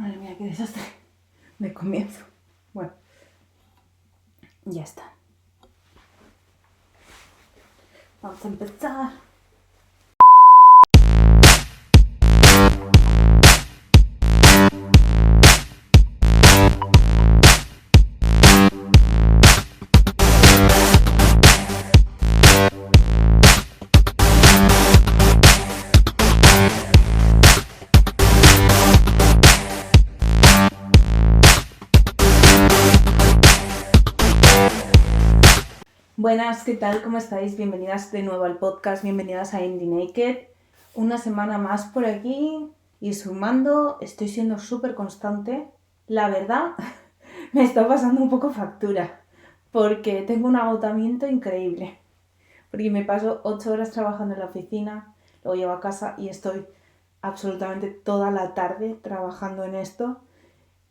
Madre mía, qué desastre de comienzo. Bueno, ya está. Vamos a empezar. Buenas, ¿qué tal? ¿Cómo estáis? Bienvenidas de nuevo al podcast, bienvenidas a Indie Naked. Una semana más por aquí y sumando, estoy siendo súper constante. La verdad, me está pasando un poco factura porque tengo un agotamiento increíble. Porque me paso 8 horas trabajando en la oficina, luego llego a casa y estoy absolutamente toda la tarde trabajando en esto.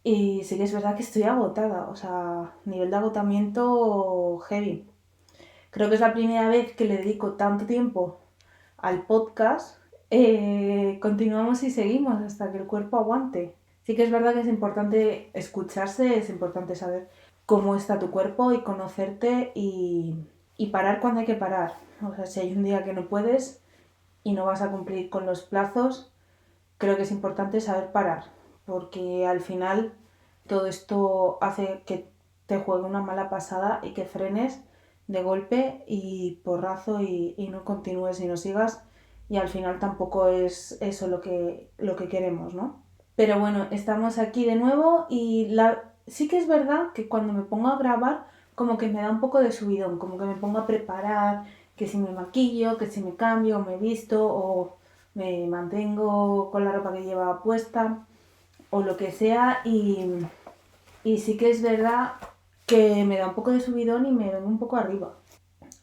Y sí que es verdad que estoy agotada, o sea, nivel de agotamiento heavy. Creo que es la primera vez que le dedico tanto tiempo al podcast. Continuamos y seguimos hasta que el cuerpo aguante. Sí que es verdad que es importante escucharse, es importante saber cómo está tu cuerpo y conocerte y parar cuando hay que parar. O sea, si hay un día que no puedes y no vas a cumplir con los plazos, creo que es importante saber parar, porque al final todo esto hace que te juegue una mala pasada y que frenes de golpe y porrazo y no continúes y no sigas, y al final tampoco es eso lo que queremos, ¿no? Pero bueno, estamos aquí de nuevo y sí que es verdad que cuando me pongo a grabar como que me da un poco de subidón, como que me pongo a preparar, que si me maquillo, que si me cambio, o me visto o me mantengo con la ropa que llevaba puesta o lo que sea, y sí que es verdad que me da un poco de subidón y me vengo un poco arriba.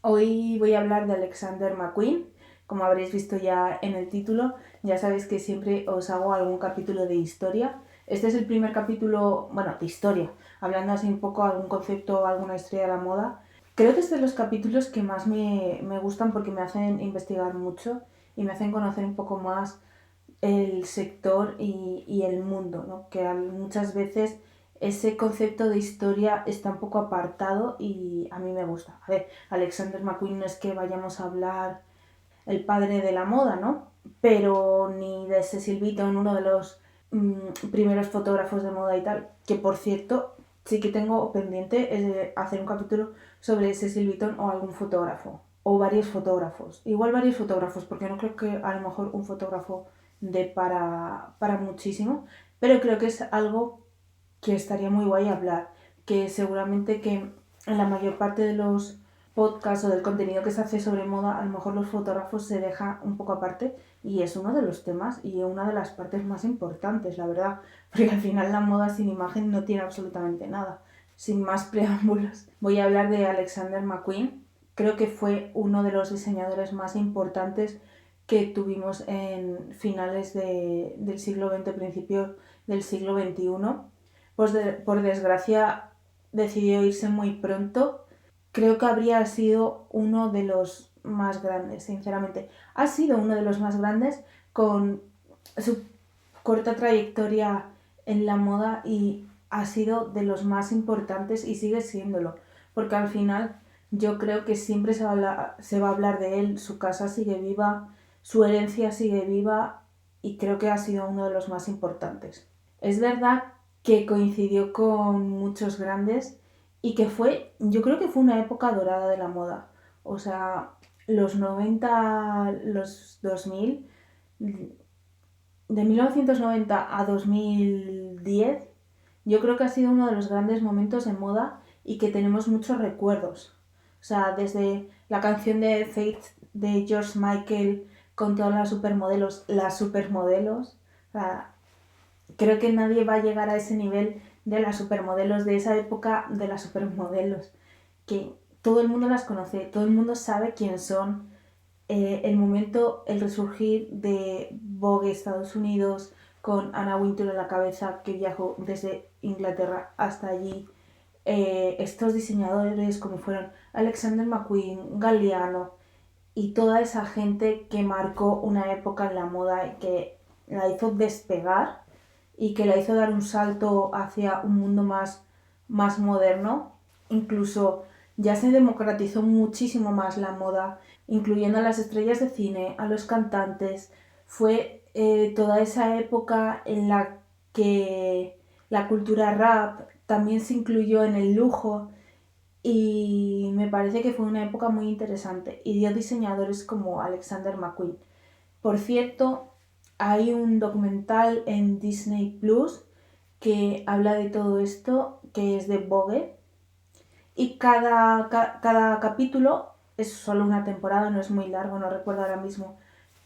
Hoy voy a hablar de Alexander McQueen. Como habréis visto ya en el título, ya sabéis que siempre os hago algún capítulo de historia. Este es el primer capítulo, bueno, de historia, hablando así un poco algún concepto, alguna historia de la moda. Creo que es de los capítulos que más me gustan porque me hacen investigar mucho y me hacen conocer un poco más el sector y el mundo, ¿no? Que muchas veces ese concepto de historia está un poco apartado y a mí me gusta. A ver, Alexander McQueen no es que vayamos a hablar el padre de la moda, ¿no? Pero ni de Cecil Beaton, uno de los primeros fotógrafos de moda y tal, que por cierto sí que tengo pendiente hacer un capítulo sobre Cecil Beaton o algún fotógrafo, o varios fotógrafos, igual varios fotógrafos, porque no creo que a lo mejor un fotógrafo dé para muchísimo, pero creo que es algo que estaría muy guay hablar, que seguramente que en la mayor parte de los podcasts o del contenido que se hace sobre moda, a lo mejor los fotógrafos se deja un poco aparte y es uno de los temas y una de las partes más importantes, la verdad, porque al final la moda sin imagen no tiene absolutamente nada. Sin más preámbulos, voy a hablar de Alexander McQueen. Creo que fue uno de los diseñadores más importantes que tuvimos en finales del siglo XX, principios del siglo XXI. Pues por desgracia decidió irse muy pronto. Creo que habría sido uno de los más grandes, sinceramente. Ha sido uno de los más grandes con su corta trayectoria en la moda y ha sido de los más importantes y sigue siéndolo. Porque al final yo creo que siempre se va a hablar de él, su casa sigue viva, su herencia sigue viva y creo que ha sido uno de los más importantes. Es verdad que coincidió con muchos grandes y que yo creo que fue una época dorada de la moda. O sea, los 90, los 2000, de 1990 a 2010, yo creo que ha sido uno de los grandes momentos en moda y que tenemos muchos recuerdos. O sea, desde la canción de Fate de George Michael con todas las supermodelos, o sea, creo que nadie va a llegar a ese nivel de las supermodelos de esa época, de las supermodelos, que todo el mundo las conoce, todo el mundo sabe quién son. El momento, el resurgir de Vogue Estados Unidos con Anna Wintour en la cabeza, que viajó desde Inglaterra hasta allí. Estos diseñadores como fueron Alexander McQueen, Galliano y toda esa gente que marcó una época en la moda y que la hizo despegar y que la hizo dar un salto hacia un mundo más moderno. Incluso ya se democratizó muchísimo más la moda, incluyendo a las estrellas de cine, a los cantantes. Fue toda esa época en la que la cultura rap también se incluyó en el lujo y me parece que fue una época muy interesante y dio diseñadores como Alexander McQueen. Por cierto, hay un documental en Disney Plus que habla de todo esto, que es de Vogue, y cada capítulo es solo una temporada, no es muy largo, no recuerdo ahora mismo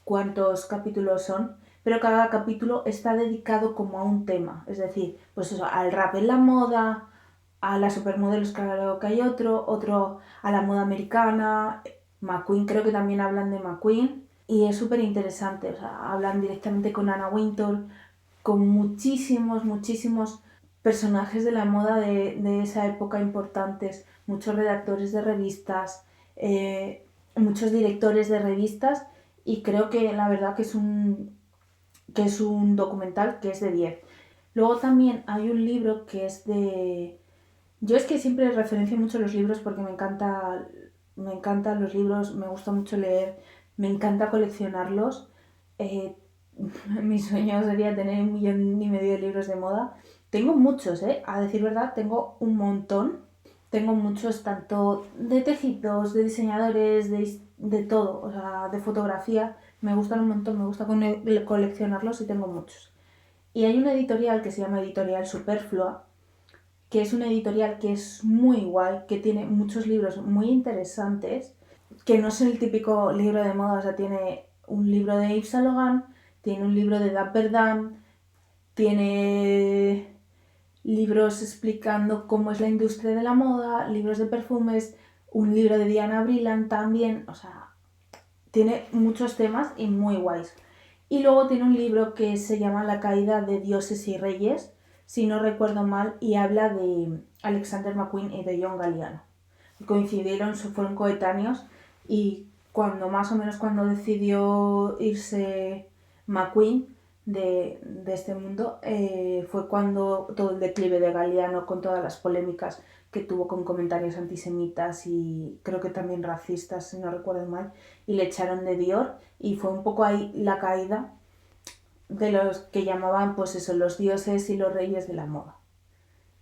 cuántos capítulos son, pero cada capítulo está dedicado como a un tema, es decir, pues eso, al rap en la moda, a las supermodelos, claro que hay otro a la moda americana, McQueen, creo que también hablan de McQueen, y es súper interesante, o sea, hablan directamente con Anna Wintour, con muchísimos personajes de la moda de esa época importantes, muchos redactores de revistas, muchos directores de revistas, y creo que la verdad que es un documental que es de 10. Luego también hay un libro que es de... Yo es que siempre referencio mucho los libros porque me encantan los libros, me gusta mucho leer, me encanta coleccionarlos. Eh, Mi sueño sería tener 1,5 millones de libros de moda. Tengo muchos, a decir verdad, tengo un montón. Tengo muchos tanto de tejidos, de diseñadores, de todo, o sea, de fotografía. Me gustan un montón, me gusta coleccionarlos y tengo muchos. Y hay una editorial que se llama Editorial Superflua, que es una editorial que es muy guay, que tiene muchos libros muy interesantes, que no es el típico libro de moda, o sea, tiene un libro de Yves Saint Laurent, tiene un libro de Dapper Dan, tiene libros explicando cómo es la industria de la moda, libros de perfumes, un libro de Diana Brillant también, o sea, tiene muchos temas y muy guays. Y luego tiene un libro que se llama La caída de dioses y reyes, si no recuerdo mal, y habla de Alexander McQueen y de John Galliano. Coincidieron, fueron coetáneos, y más o menos cuando decidió irse McQueen de este mundo, fue cuando todo el declive de Galliano, con todas las polémicas que tuvo con comentarios antisemitas y creo que también racistas, si no recuerdo mal, y le echaron de Dior, y fue un poco ahí la caída de los que llamaban, pues eso, los dioses y los reyes de la moda.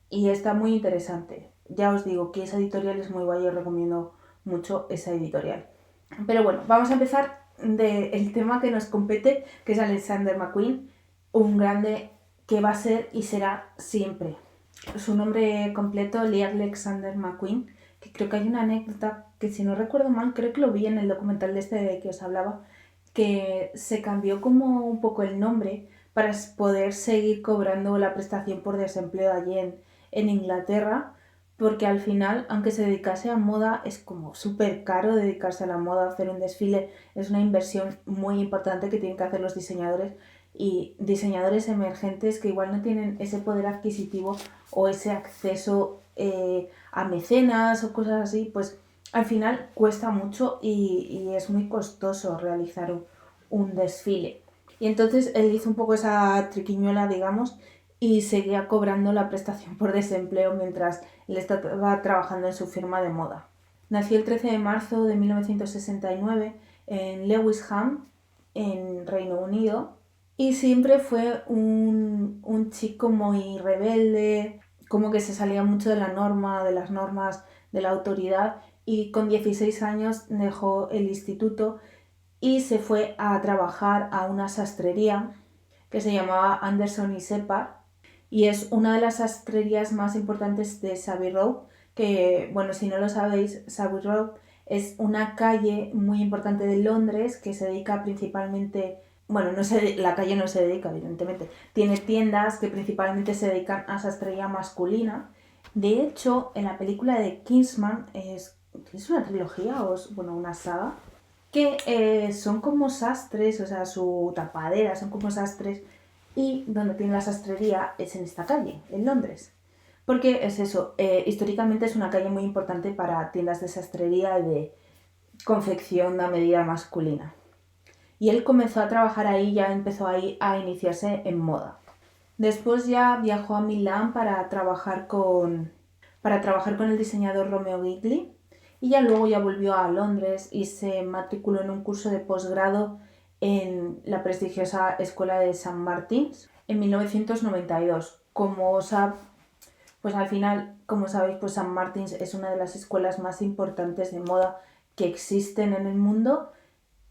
Y está muy interesante. Ya os digo que esa editorial es muy guay, os recomiendo mucho esa editorial. Pero bueno, vamos a empezar del tema que nos compete, que es Alexander McQueen, un grande que va a ser y será siempre. Su nombre completo, Lee Alexander McQueen, que creo que hay una anécdota que, si no recuerdo mal, creo que lo vi en el documental de este que os hablaba, que se cambió como un poco el nombre para poder seguir cobrando la prestación por desempleo allí en Inglaterra, porque al final, aunque se dedicase a moda, es como súper caro dedicarse a la moda, hacer un desfile, es una inversión muy importante que tienen que hacer los diseñadores, y diseñadores emergentes que igual no tienen ese poder adquisitivo o ese acceso a mecenas o cosas así, pues al final cuesta mucho y es muy costoso realizar un desfile. Y entonces él hizo un poco esa triquiñuela, digamos, y seguía cobrando la prestación por desempleo mientras él estaba trabajando en su firma de moda. Nació el 13 de marzo de 1969 en Lewisham, en Reino Unido, y siempre fue un chico muy rebelde, como que se salía mucho de la norma, de las normas de la autoridad, y con 16 años dejó el instituto y se fue a trabajar a una sastrería que se llamaba Anderson y Separ, y es una de las sastrerías más importantes de Savile Row, que, bueno, si no lo sabéis, Savile Row es una calle muy importante de Londres que se dedica principalmente, bueno, la calle no se dedica, evidentemente, tiene tiendas que principalmente se dedican a sastrería masculina. De hecho, en la película de Kingsman, es una trilogía o bueno, una saga, que son como sastres, o sea, su tapadera son como sastres, y donde tiene la sastrería es en esta calle, en Londres. Porque es eso, históricamente es una calle muy importante para tiendas de sastrería y de confección a medida masculina. Y él comenzó a trabajar ahí, ya empezó ahí a iniciarse en moda. Después ya viajó a Milán para trabajar con el diseñador Romeo Gigli y ya luego ya volvió a Londres y se matriculó en un curso de posgrado en la prestigiosa Escuela de St. Martin's en 1992. Pues al final, como sabéis, pues St. Martin's es una de las escuelas más importantes de moda que existen en el mundo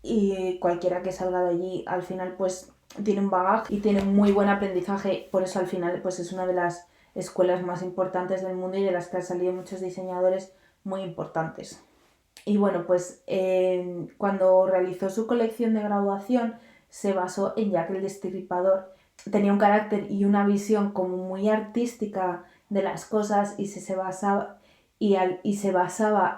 y cualquiera que salga de allí al final pues tiene un bagaje y tiene muy buen aprendizaje, por eso al final pues es una de las escuelas más importantes del mundo y de las que han salido muchos diseñadores muy importantes. Y bueno, pues cuando realizó su colección de graduación se basó en Jack el Destripador. Tenía un carácter y una visión como muy artística de las cosas y se basaba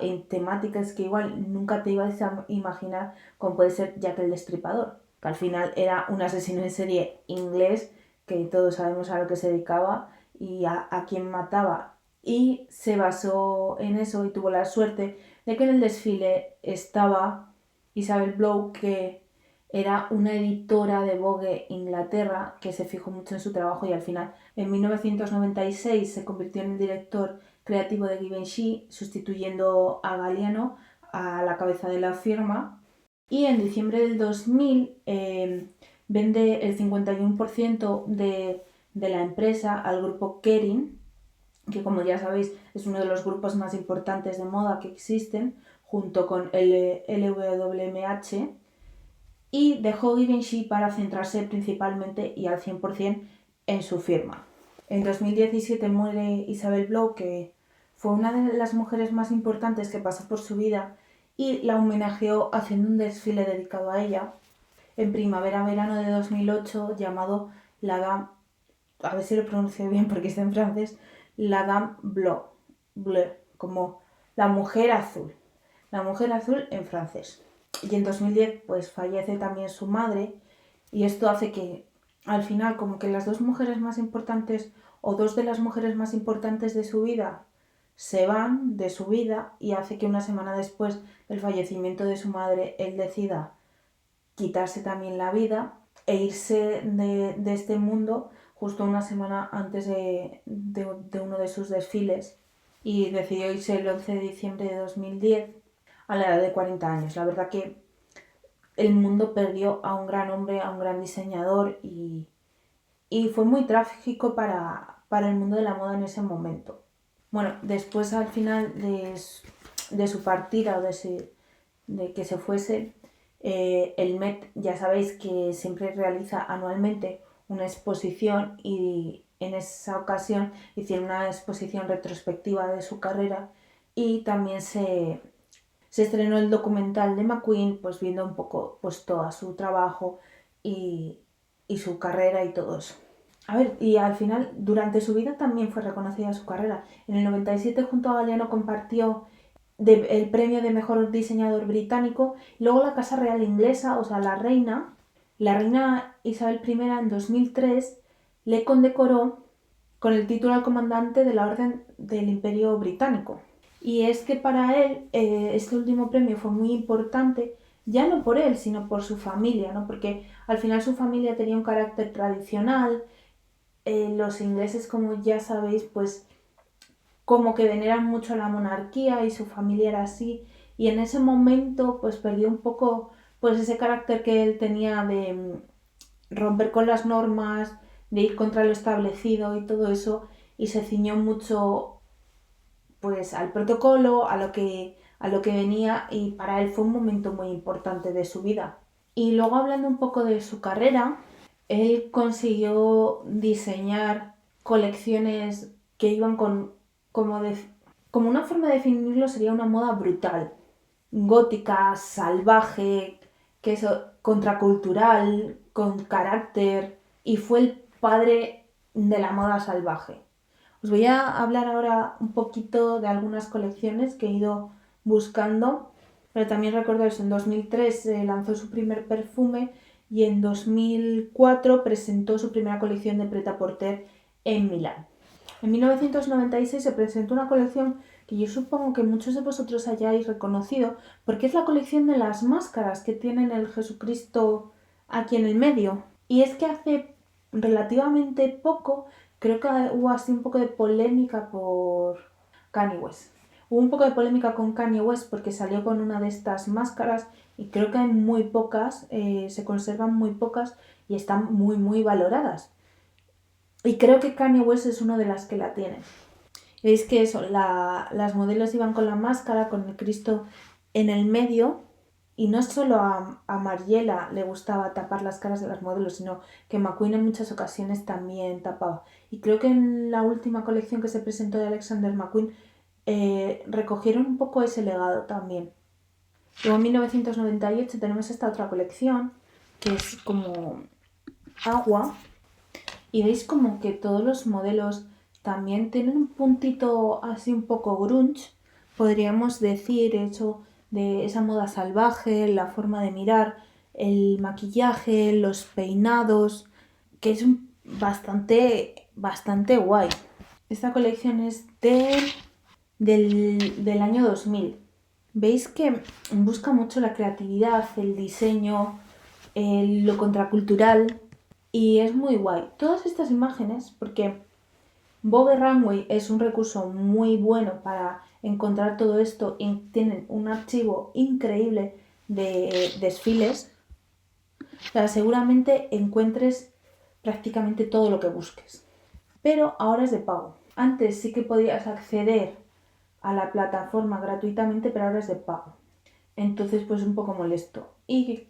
en temáticas que igual nunca te ibas a imaginar, como puede ser Jack el Destripador, que al final era un asesino en serie inglés que todos sabemos a lo que se dedicaba y a quién mataba. Y se basó en eso y tuvo la suerte de que en el desfile estaba Isabel Blow, que era una editora de Vogue Inglaterra que se fijó mucho en su trabajo y al final en 1996 se convirtió en el director creativo de Givenchy, sustituyendo a Galliano a la cabeza de la firma. Y en diciembre del 2000 vende el 51% de la empresa al grupo Kering, que como ya sabéis es uno de los grupos más importantes de moda que existen, junto con el LVMH, y dejó Givenchy para centrarse principalmente y al 100% en su firma. En 2017 muere Isabel Blow, que fue una de las mujeres más importantes que pasó por su vida, y la homenajeó haciendo un desfile dedicado a ella en primavera-verano de 2008 llamado La Dame, a ver si lo pronuncio bien porque está en francés, La Dame Bleu, como la mujer azul en francés. Y en 2010 pues fallece también su madre y esto hace que al final como que las dos mujeres más importantes o dos de las mujeres más importantes de su vida se van de su vida y hace que una semana después del fallecimiento de su madre él decida quitarse también la vida e irse de este mundo justo una semana antes de uno de sus desfiles, y decidió irse el 11 de diciembre de 2010 a la edad de 40 años. La verdad que el mundo perdió a un gran hombre, a un gran diseñador y fue muy trágico para el mundo de la moda en ese momento. Bueno, después al final de su partida o de que se fuese, el Met, ya sabéis que siempre realiza anualmente una exposición y en esa ocasión hicieron una exposición retrospectiva de su carrera y también se estrenó el documental de McQueen, pues viendo un poco pues todo su trabajo y su carrera y todo eso. A ver, y al final, durante su vida también fue reconocida su carrera. En el 97 junto a Galliano compartió el premio de mejor diseñador británico. Luego la Casa Real Inglesa, o sea, la reina Isabel I en 2003 le condecoró con el título al comandante de la Orden del Imperio Británico. Y es que para él este último premio fue muy importante, ya no por él, sino por su familia, ¿no? Porque al final su familia tenía un carácter tradicional. Los ingleses, como ya sabéis, pues como que veneran mucho a la monarquía y su familia era así, y en ese momento pues perdió un poco pues ese carácter que él tenía de romper con las normas, de ir contra lo establecido y todo eso, y se ciñó mucho pues al protocolo, a lo que venía, y para él fue un momento muy importante de su vida. Y luego hablando un poco de su carrera, él consiguió diseñar colecciones que iban como una forma de definirlo sería una moda brutal, gótica, salvaje, que es contracultural, con carácter, y fue el padre de la moda salvaje. Os voy a hablar ahora un poquito de algunas colecciones que he ido buscando, pero también recuerdo eso, en 2003 lanzó su primer perfume y en 2004 presentó su primera colección de Pret-a-Porter en Milán. En 1996 se presentó una colección que yo supongo que muchos de vosotros hayáis reconocido, porque es la colección de las máscaras que tienen el Jesucristo aquí en el medio. Y es que hace relativamente poco, creo que hubo así un poco de polémica por Kanye West. Hubo un poco de polémica con Kanye West porque salió con una de estas máscaras y creo que hay muy pocas, se conservan muy pocas y están muy, muy valoradas. Y creo que Kanye West es una de las que la tiene. Veis que eso, las modelos iban con la máscara, con el Cristo en el medio, y no solo a Mariela le gustaba tapar las caras de las modelos, sino que McQueen en muchas ocasiones también tapaba. Y creo que en la última colección que se presentó de Alexander McQueen recogieron un poco ese legado también. Luego en 1998 tenemos esta otra colección, que es como agua, y veis como que todos los modelos también tienen un puntito así un poco grunge, podríamos decir, hecho de esa moda salvaje, la forma de mirar, el maquillaje, los peinados, que es bastante guay. Esta colección es del año 2000. Veis que busca mucho la creatividad, el diseño, lo contracultural, y es muy guay. Todas estas imágenes, porque Vogue Runway es un recurso muy bueno para encontrar todo esto y tienen un archivo increíble de desfiles. O sea, seguramente encuentres prácticamente todo lo que busques. Pero ahora es de pago. Antes sí que podías acceder a la plataforma gratuitamente, pero ahora es de pago. Entonces, pues un poco molesto. Y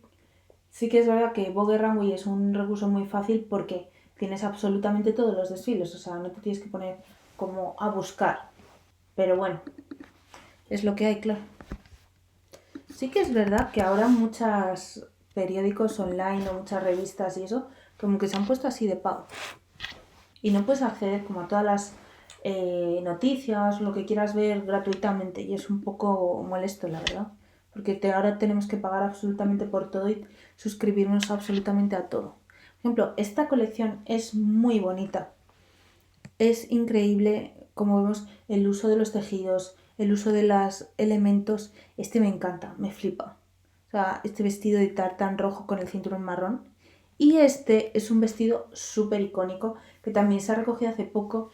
sí que es verdad que Vogue Runway es un recurso muy fácil porque tienes absolutamente todos los desfiles, o sea, no te tienes que poner como a buscar. Pero bueno, es lo que hay, claro. Sí que es verdad que ahora muchos periódicos online o muchas revistas y eso, como que se han puesto así de pago. Y no puedes acceder como a todas las noticias, lo que quieras ver gratuitamente. Y es un poco molesto, la verdad. Porque ahora tenemos que pagar absolutamente por todo y suscribirnos absolutamente a todo. Por ejemplo, esta colección es muy bonita. Es increíble, como vemos, el uso de los tejidos, el uso de los elementos. Este me encanta, me flipa. O sea, este vestido de tartán rojo con el cinturón marrón. Y este es un vestido súper icónico que también se ha recogido hace poco.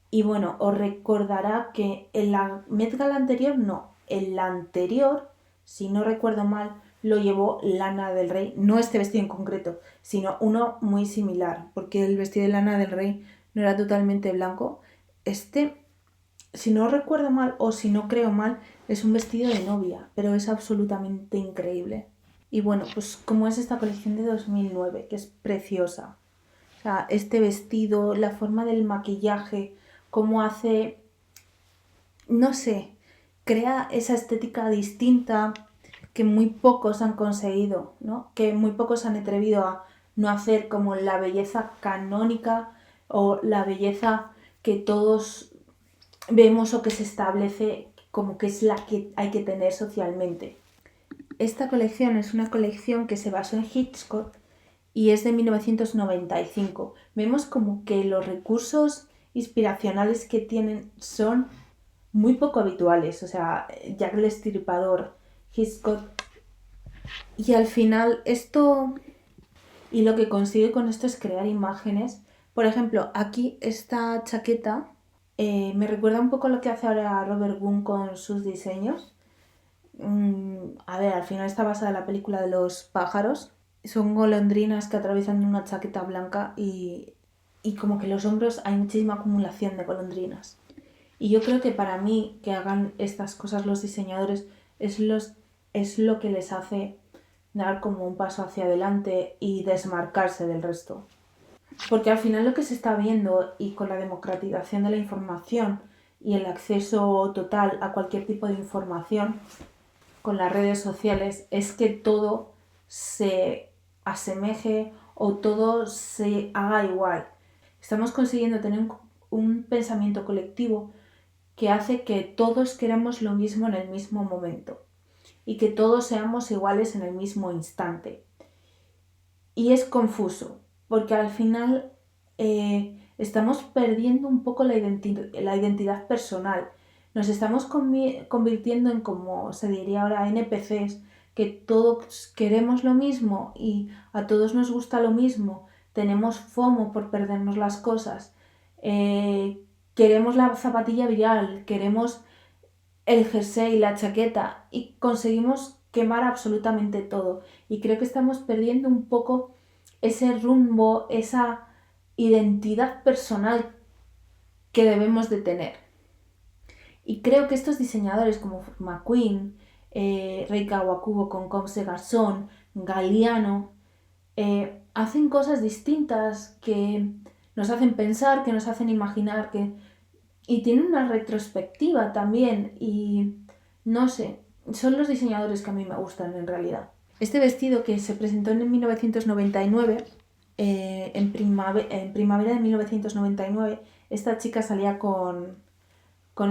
Y bueno, os recordará que en la Met Gala anterior, no, en la anterior, si no recuerdo mal, lo llevó Lana del Rey. No este vestido en concreto, sino uno muy similar, porque el vestido de Lana del Rey no era totalmente blanco. Este, si no recuerdo mal o si no creo mal, es un vestido de novia, pero es absolutamente increíble. Y bueno, pues como es esta colección de 2009, que es preciosa. O sea, este vestido, la forma del maquillaje, cómo hace, no sé, crea esa estética distinta que muy pocos han conseguido, ¿no? Que muy pocos han atrevido a no hacer como la belleza canónica o la belleza que todos vemos o que se establece como que es la que hay que tener socialmente. Esta colección es una colección que se basó en Hitchcock y es de 1995. Vemos como que los recursos inspiracionales que tienen son muy poco habituales. O sea, Jack el Destripador, Hitchcock. Y al final esto, y lo que consigue con esto es crear imágenes. Por ejemplo, aquí esta chaqueta me recuerda un poco a lo que hace ahora Robert Boone con sus diseños. A ver, al final está basada en la película de los pájaros. Son golondrinas que atraviesan una chaqueta blanca y como que los hombros hay muchísima acumulación de golondrinas. Y yo creo que para mí que hagan estas cosas los diseñadores es lo que les hace dar como un paso hacia adelante y desmarcarse del resto. Porque al final lo que se está viendo y con la democratización de la información y el acceso total a cualquier tipo de información con las redes sociales es que todo se asemeje o todo se haga igual. Estamos consiguiendo tener un pensamiento colectivo que hace que todos queramos lo mismo en el mismo momento y que todos seamos iguales en el mismo instante. Y es confuso, porque al final estamos perdiendo un poco la identidad personal. Nos estamos convirtiendo en, como se diría ahora, NPCs, que todos queremos lo mismo y a todos nos gusta lo mismo, tenemos FOMO por perdernos las cosas, queremos la zapatilla viral, queremos el jersey, la chaqueta y conseguimos quemar absolutamente todo. Y creo que estamos perdiendo un poco ese rumbo, esa identidad personal que debemos de tener. Y creo que estos diseñadores como McQueen, Rei Kawakubo con Comme des Garçons, Galliano, hacen cosas distintas que nos hacen pensar, que nos hacen imaginar, y tienen una retrospectiva también. Y no sé, son los diseñadores que a mí me gustan en realidad. Este vestido que se presentó en 1999, en primavera de 1999, esta chica salía con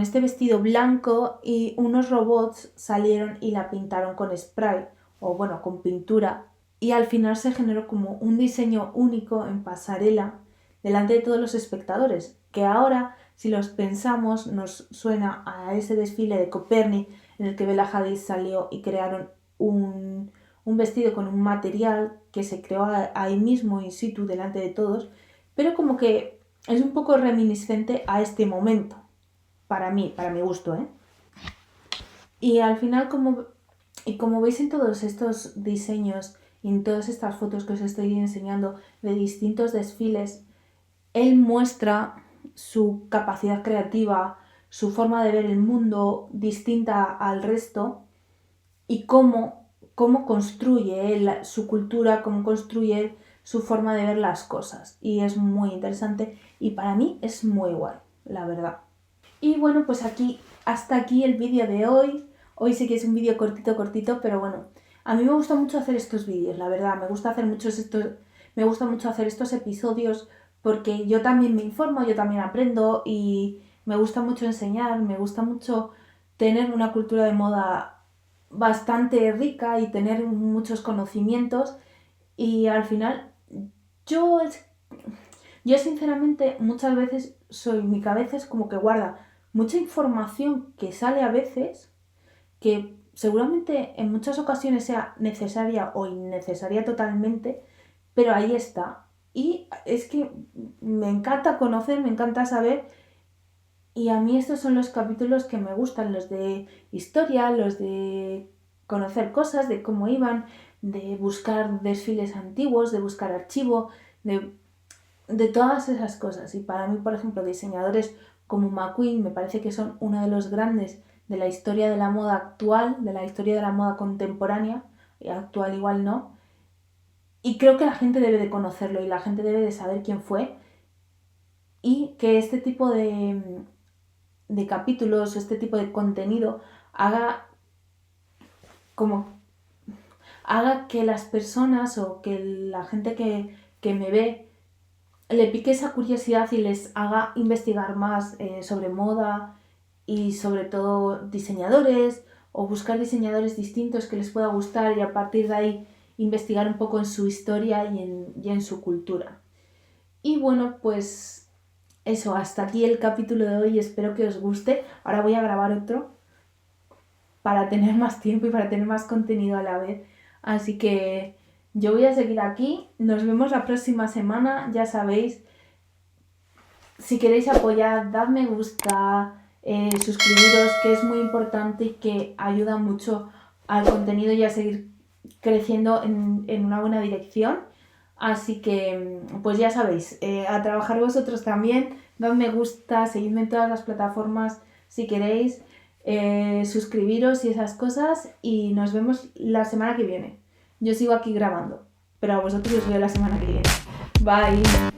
este vestido blanco y unos robots salieron y la pintaron con spray, o bueno, con pintura, y al final se generó como un diseño único en pasarela delante de todos los espectadores, que ahora, si los pensamos, nos suena a ese desfile de Copernic en el que Bella Hadid salió y crearon un vestido con un material que se creó ahí mismo in situ delante de todos, pero como que es un poco reminiscente a este momento, para mí, para mi gusto, ¿eh? Y al final, como veis en todos estos diseños y en todas estas fotos que os estoy enseñando de distintos desfiles, él muestra su capacidad creativa, su forma de ver el mundo distinta al resto y cómo construye él su cultura, cómo construye él su forma de ver las cosas. Y es muy interesante y para mí es muy guay, la verdad. Y bueno, pues hasta aquí el vídeo de hoy. Hoy sí que es un vídeo cortito, pero bueno, a mí me gusta mucho hacer estos vídeos, la verdad. Me gusta mucho hacer estos episodios porque yo también me informo, yo también aprendo y me gusta mucho enseñar, me gusta mucho tener una cultura de moda bastante rica y tener muchos conocimientos. Y al final, yo sinceramente muchas veces mi cabeza es como que guarda mucha información que sale a veces, que seguramente en muchas ocasiones sea necesaria o innecesaria totalmente, pero ahí está. Y es que me encanta conocer, me encanta saber, y a mí estos son los capítulos que me gustan, los de historia, los de conocer cosas, de cómo iban, de buscar desfiles antiguos, de buscar archivo, de todas esas cosas. Y para mí, por ejemplo, diseñadores como McQueen me parece que son uno de los grandes de la historia de la moda actual, de la historia de la moda contemporánea, y actual igual no, y creo que la gente debe de conocerlo y la gente debe de saber quién fue, y que este tipo de capítulos, este tipo de contenido haga que las personas o que la gente que me ve le pique esa curiosidad y les haga investigar más sobre moda y sobre todo diseñadores, o buscar diseñadores distintos que les pueda gustar y a partir de ahí investigar un poco en su historia y en su cultura. Y bueno, pues eso, hasta aquí el capítulo de hoy, espero que os guste. Ahora voy a grabar otro para tener más tiempo y para tener más contenido a la vez. Así que yo voy a seguir aquí. Nos vemos la próxima semana. Ya sabéis, si queréis apoyar, dad me gusta, suscribiros, que es muy importante y que ayuda mucho al contenido y a seguir creciendo en una buena dirección. Así que, pues ya sabéis, a trabajar vosotros también. Dad me gusta, seguidme en todas las plataformas si queréis. Suscribiros y esas cosas, y nos vemos la semana que viene. Yo sigo aquí grabando, pero a vosotros os veo la semana que viene. Bye.